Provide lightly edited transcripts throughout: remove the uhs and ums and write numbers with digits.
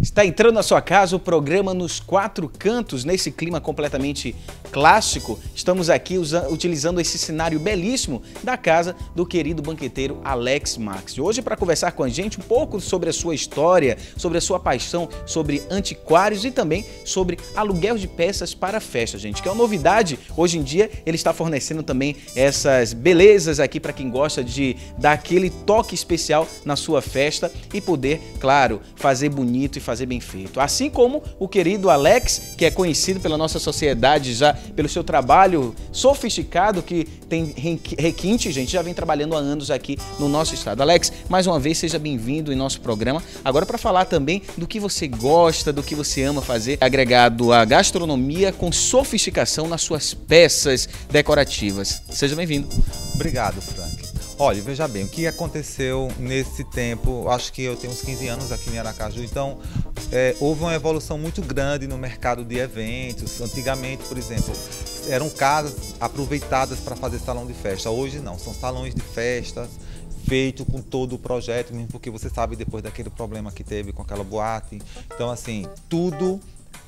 Está entrando na sua casa o programa Nos Quatro Cantos, nesse clima completamente clássico. Estamos aqui utilizando esse cenário belíssimo da casa do querido banqueteiro Alex Max. E hoje, para conversar com a gente um pouco sobre a sua história, sobre a sua paixão, sobre antiquários e também sobre aluguel de peças para festa, gente, que é uma novidade. Hoje em dia, ele está fornecendo também essas belezas aqui para quem gosta de dar aquele toque especial na sua festa e poder, claro, fazer bonito e fazer bem feito. Assim como o querido Alex, que é conhecido pela nossa sociedade já pelo seu trabalho sofisticado, que tem requinte, gente, já vem trabalhando há anos aqui no nosso estado. Alex, mais uma vez, seja bem-vindo em nosso programa. Agora para falar também do que você gosta, do que você ama fazer, agregado à gastronomia com sofisticação nas suas peças decorativas. Seja bem-vindo. Obrigado, Frank. Olha, veja bem, o que aconteceu nesse tempo, acho que eu tenho uns 15 anos aqui em Aracaju, então houve uma evolução muito grande no mercado de eventos. Antigamente, por exemplo, eram casas aproveitadas para fazer salão de festa, hoje não, são salões de festas feito com todo o projeto, mesmo porque você sabe depois daquele problema que teve com aquela boate, então assim, tudo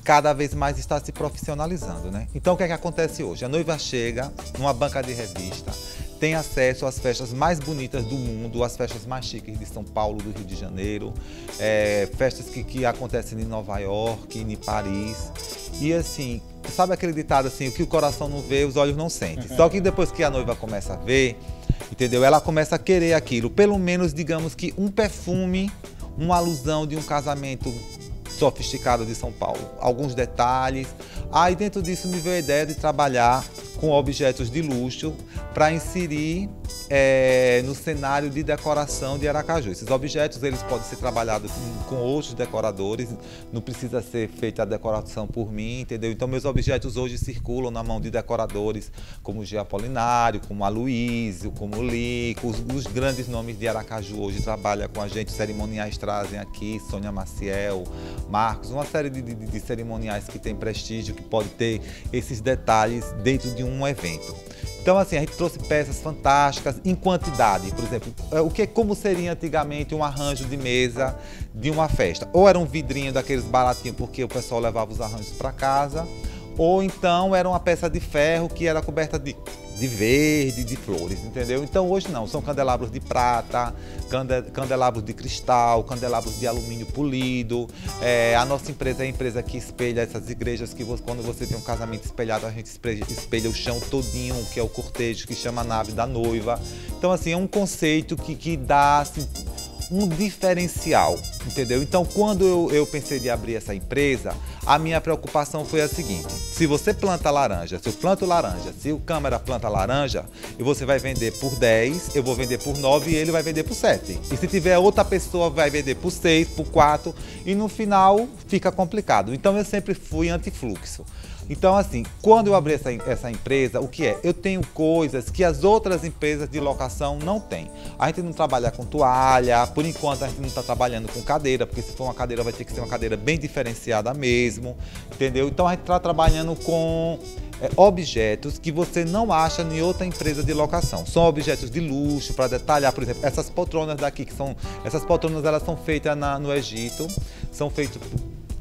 cada vez mais está se profissionalizando, né? Então o que é que acontece hoje? A noiva chega numa banca de revista, tem acesso às festas mais bonitas do mundo, às festas mais chiques de São Paulo, do Rio de Janeiro, festas que acontecem em Nova York, em Paris. E assim, sabe aquele ditado assim, o que o coração não vê, os olhos não sentem. Só que depois que a noiva começa a ver, entendeu? Ela começa a querer aquilo, pelo menos digamos que um perfume, uma alusão de um casamento sofisticado de São Paulo, alguns detalhes. Aí dentro disso me veio a ideia de trabalhar com objetos de luxo para inserir no cenário de decoração de Aracaju. Esses objetos eles podem ser trabalhados com outros decoradores, não precisa ser feita a decoração por mim, entendeu? Então meus objetos hoje circulam na mão de decoradores como o G. Apolinário, como a Luísio, como o Lico, os grandes nomes de Aracaju hoje trabalham com a gente, os cerimoniais trazem aqui, Sônia Maciel, Marcos, uma série de cerimoniais que tem prestígio, que pode ter esses detalhes dentro de um evento. Então assim, a gente trouxe peças fantásticas em quantidade, por exemplo, como seria antigamente um arranjo de mesa de uma festa? Ou era um vidrinho daqueles baratinhos porque o pessoal levava os arranjos para casa, ou então era uma peça de ferro que era coberta de verde, de flores, entendeu? Então hoje não, são candelabros de prata, candelabros de cristal, candelabros de alumínio polido. A nossa empresa é a empresa que espelha essas igrejas, que quando você tem um casamento espelhado, a gente espelha o chão todinho, que é o cortejo, que chama a nave da noiva. Então assim, é um conceito que dá assim, um diferencial, entendeu? Então, quando eu pensei de abrir essa empresa, a minha preocupação foi a seguinte: se você planta laranja, se eu planto laranja, se o câmera planta laranja, e você vai vender por 10, eu vou vender por 9 e ele vai vender por 7. E se tiver outra pessoa, vai vender por 6, por 4, e no final fica complicado. Então, eu sempre fui anti-fluxo. Então, assim, quando eu abri essa empresa, o que é? Eu tenho coisas que as outras empresas de locação não têm. A gente não trabalha com toalha, por enquanto a gente não está trabalhando com cadeira, porque se for uma cadeira vai ter que ser uma cadeira bem diferenciada mesmo, entendeu? Então a gente está trabalhando com objetos que você não acha em outra empresa de locação. São objetos de luxo, para detalhar, por exemplo, essas poltronas daqui, essas poltronas elas são feitas no Egito, são feitas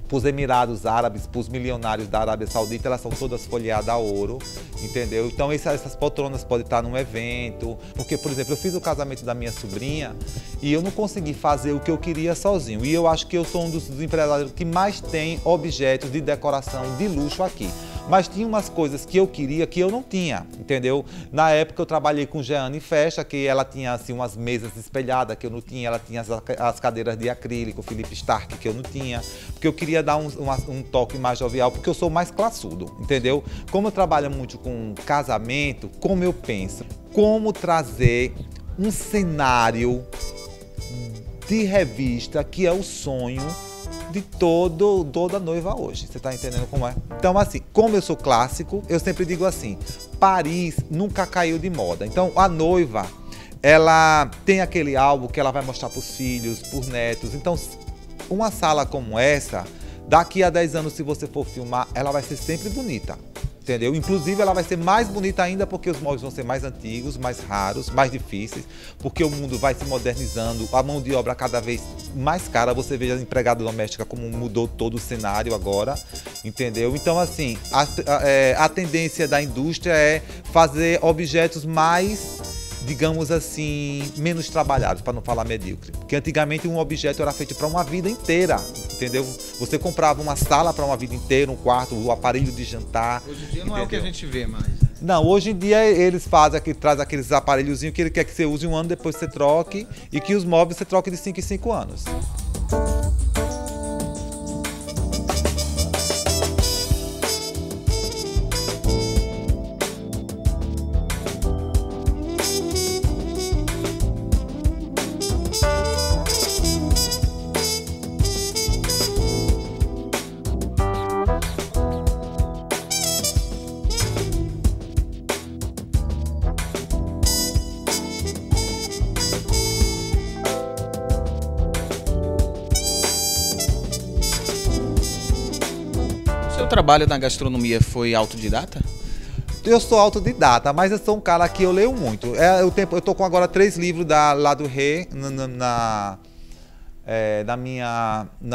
para os Emirados Árabes, para os milionários da Arábia Saudita, elas são todas folheadas a ouro, entendeu? Então essas poltronas podem estar num evento, porque, por exemplo, eu fiz o casamento da minha sobrinha e eu não consegui fazer o que eu queria sozinho. E eu acho que eu sou um dos empresários que mais tem objetos de decoração de luxo aqui. Mas tinha umas coisas que eu queria que eu não tinha, entendeu? Na época eu trabalhei com Jeane Festa, que ela tinha assim umas mesas espelhadas que eu não tinha, ela tinha as cadeiras de acrílico, Philippe Starck, que eu não tinha, porque eu queria dar um toque mais jovial, porque eu sou mais classudo, entendeu? Como eu trabalho muito com casamento, como eu penso, como trazer um cenário de revista que é o sonho de toda noiva hoje, você tá entendendo como é? Então assim, como eu sou clássico, eu sempre digo assim, Paris nunca caiu de moda. Então a noiva, ela tem aquele álbum que ela vai mostrar pros filhos, pros netos. Então uma sala como essa, daqui a 10 anos se você for filmar, ela vai ser sempre bonita. entendeu? Inclusive ela vai ser mais bonita ainda porque os móveis vão ser mais antigos, mais raros, mais difíceis, porque o mundo vai se modernizando, a mão de obra cada vez mais cara, você vê a empregada doméstica como mudou todo o cenário agora, entendeu? Então assim, a tendência da indústria é fazer objetos mais, digamos assim, menos trabalhados, para não falar medíocre. Porque antigamente um objeto era feito para uma vida inteira, entendeu? Você comprava uma sala para uma vida inteira, um quarto, o aparelho de jantar. Hoje em dia não entendeu? é o que a gente vê mais. Não, hoje em dia eles trazem aqueles aparelhozinhos que ele quer que você use um ano, depois você troque, e que os móveis você troque de 5 em 5 anos. O trabalho na gastronomia foi autodidata? Eu sou autodidata, mas eu sou um cara que eu leio muito. Eu tô com agora 3 livros lá do Rê na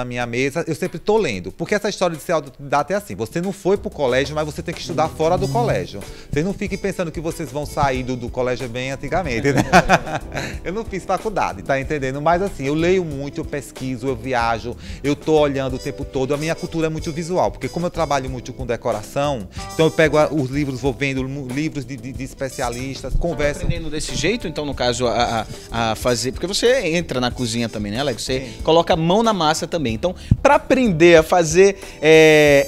minha mesa, eu sempre estou lendo. Porque essa história de ser autodidata é assim, você não foi para o colégio, mas você tem que estudar fora do colégio. Vocês não fiquem pensando que vocês vão sair do colégio bem antigamente, né? Eu não fiz faculdade, tá entendendo? Mas assim, eu leio muito, eu pesquiso, eu viajo, eu tô olhando o tempo todo. A minha cultura é muito visual, porque como eu trabalho muito com decoração, então eu pego os livros, vou vendo livros de especialistas, converso. Tá aprendendo desse jeito, então, no caso, a fazer... Porque você entra na cozinha também, né, Alex? Você coloca a mão na massa também. Então, para aprender a fazer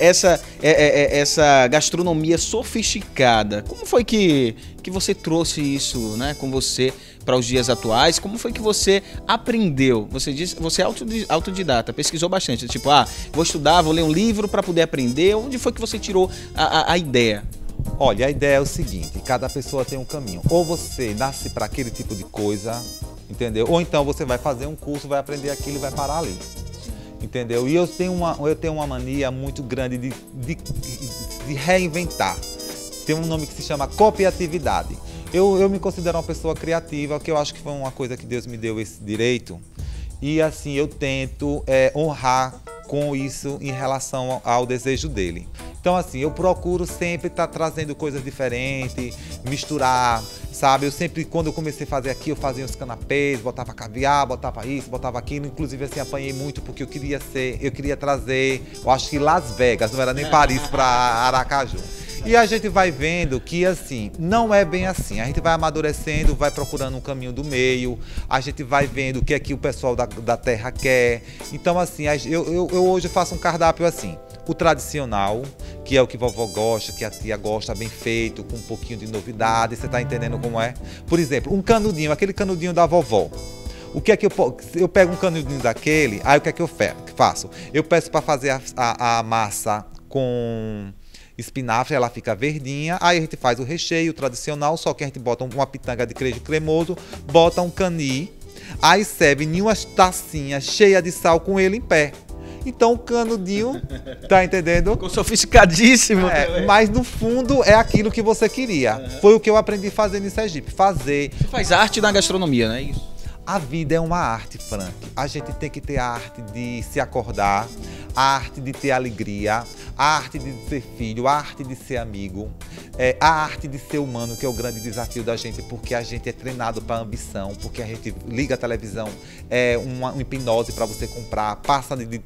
essa gastronomia sofisticada, como foi que você trouxe isso, né, com você para os dias atuais? Como foi que você aprendeu? Você disse, você é autodidata, pesquisou bastante, tipo, vou estudar, vou ler um livro para poder aprender. Onde foi que você tirou a ideia? Olha, a ideia é o seguinte, cada pessoa tem um caminho. Ou você nasce para aquele tipo de coisa, entendeu? Ou então você vai fazer um curso, vai aprender aquilo e vai parar ali. Entendeu? E eu tenho uma mania muito grande de reinventar. Tem um nome que se chama copiatividade. Eu me considero uma pessoa criativa, que eu acho que foi uma coisa que Deus me deu esse direito. E assim, eu tento honrar com isso em relação ao desejo dele. Então assim, eu procuro sempre estar trazendo coisas diferentes, misturar, sabe? Eu sempre, quando eu comecei a fazer aqui, eu fazia os canapês, botava caviar, botava isso, botava aquilo. Inclusive assim, apanhei muito porque eu queria trazer, eu acho que Las Vegas, não era nem Paris, para Aracaju. E a gente vai vendo que, assim, não é bem assim. A gente vai amadurecendo, vai procurando um caminho do meio, a gente vai vendo o que é que o pessoal da terra quer. Então, assim, eu hoje faço um cardápio assim, o tradicional, que é o que vovó gosta, que a tia gosta, bem feito, com um pouquinho de novidade, você tá entendendo como é? Por exemplo, um canudinho, aquele canudinho da vovó. O que é que eu pego um canudinho daquele, aí o que é que eu faço? Eu peço para fazer a massa com espinafre, ela fica verdinha, aí a gente faz o recheio tradicional, só que a gente bota uma pitanga de queijo cremoso, bota um cani, aí serve em umas tacinhas cheias de sal com ele em pé. Então o canudinho, tá entendendo? Ficou sofisticadíssimo. Mas no fundo é aquilo que você queria. Foi o que eu aprendi fazendo em Sergipe, fazer. Você faz arte na gastronomia, não é isso? A vida é uma arte, Frank. A gente tem que ter a arte de se acordar, a arte de ter alegria, a arte de ser filho, a arte de ser amigo, a arte de ser humano, que é o grande desafio da gente, porque a gente é treinado para ambição, porque a gente liga a televisão, é uma hipnose para você comprar, passa de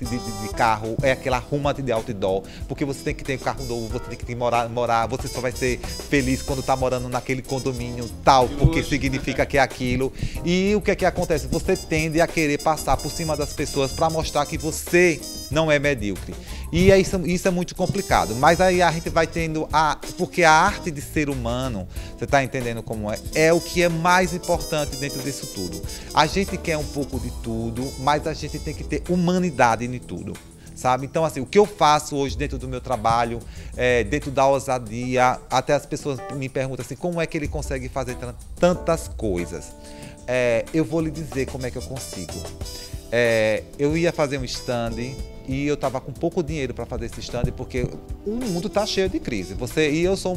carro, é aquela arruma de outdoor, porque você tem que ter um carro novo, você tem que morar, você só vai ser feliz quando tá morando naquele condomínio tal, porque significa que é aquilo. E o que é que acontece? Você tende a querer passar por cima das pessoas para mostrar que você não é medíocre. E isso é muito complicado. Mas aí a gente vai tendo porque a arte de ser humano, você está entendendo como é? É o que é mais importante dentro disso tudo. A gente quer um pouco de tudo, mas a gente tem que ter humanidade em tudo. Sabe? Então, assim, o que eu faço hoje dentro do meu trabalho, dentro da ousadia, até as pessoas me perguntam assim, como é que ele consegue fazer tantas coisas? Eu vou lhe dizer como é que eu consigo. Eu ia fazer um stand e eu estava com pouco dinheiro para fazer esse stand, porque o mundo está cheio de crise.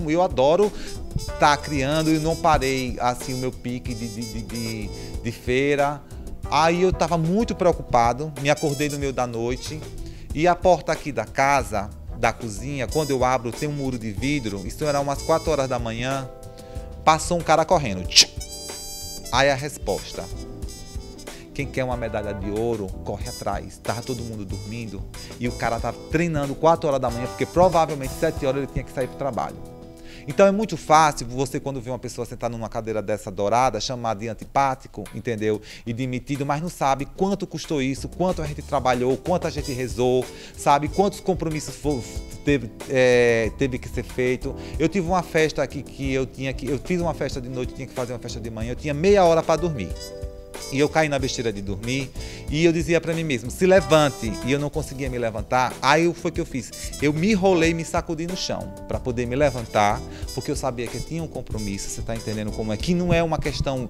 Eu adoro estar criando e não parei assim o meu pique de feira. Aí eu estava muito preocupado, me acordei no meio da noite e a porta aqui da casa, da cozinha, quando eu abro, tem um muro de vidro, isso era umas 4 horas da manhã, passou um cara correndo. Aí a resposta: quem quer uma medalha de ouro, corre atrás. Tava todo mundo dormindo e o cara tava treinando 4 horas da manhã, porque provavelmente 7 horas ele tinha que sair para o trabalho. Então é muito fácil você, quando vê uma pessoa sentada numa cadeira dessa dourada, chamar de antipático, entendeu? E de metido, mas não sabe quanto custou isso, quanto a gente trabalhou, quanto a gente rezou, sabe? Quantos compromissos teve que ser feito. Eu tive uma festa aqui eu fiz uma festa de noite, tinha que fazer uma festa de manhã, eu tinha meia hora para dormir. E eu caí na besteira de dormir e eu dizia para mim mesmo, se levante, e eu não conseguia me levantar. Aí foi o que eu fiz, eu me enrolei, me sacudi no chão para poder me levantar, porque eu sabia que eu tinha um compromisso. Você está entendendo como é? Que não é uma questão,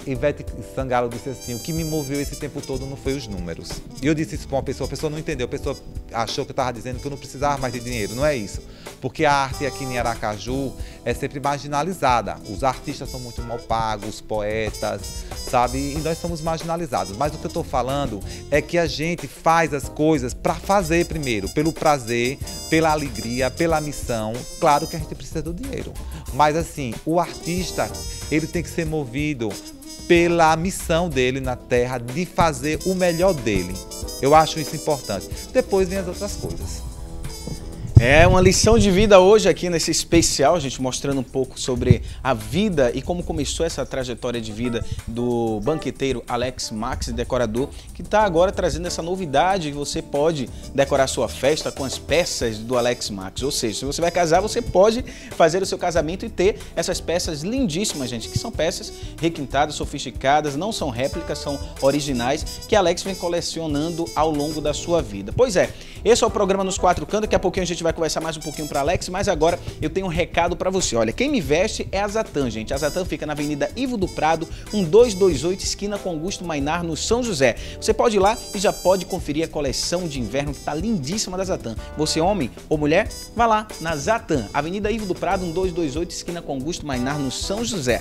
Ivete Sangalo disse assim, o que me moveu esse tempo todo não foi os números. E eu disse isso para uma pessoa, a pessoa não entendeu, a pessoa achou que eu estava dizendo que eu não precisava mais de dinheiro. Não é isso, porque a arte aqui em Aracaju é sempre marginalizada, os artistas são muito mal pagos, os poetas, sabe? E nós somos marginalizados. Mas o que eu estou falando é que a gente faz as coisas para fazer primeiro, pelo prazer, pela alegria, pela missão. Claro que a gente precisa do dinheiro, mas assim, o artista, ele tem que ser movido pela missão dele na Terra de fazer o melhor dele. Eu acho isso importante. Depois vem as outras coisas. É uma lição de vida hoje aqui nesse especial, a gente mostrando um pouco sobre a vida e como começou essa trajetória de vida do banqueteiro Alex Max, decorador, que está agora trazendo essa novidade. Você pode decorar sua festa com as peças do Alex Max, ou seja, se você vai casar, você pode fazer o seu casamento e ter essas peças lindíssimas, gente, que são peças requintadas, sofisticadas, não são réplicas, são originais, que Alex vem colecionando ao longo da sua vida. Pois é, esse é o programa Nos Quatro Cantos, daqui a pouquinho a gente vai conversar mais um pouquinho para Alex, mas agora eu tenho um recado para você. Olha, quem me veste é a Zatan, gente. A Zatan fica na Avenida Ivo do Prado, 1228, esquina com Augusto Mainar, no São José. Você pode ir lá e já pode conferir a coleção de inverno que tá lindíssima da Zatan. Você, homem ou mulher, vá lá na Zatan, Avenida Ivo do Prado, 1228, esquina com Augusto Mainar, no São José.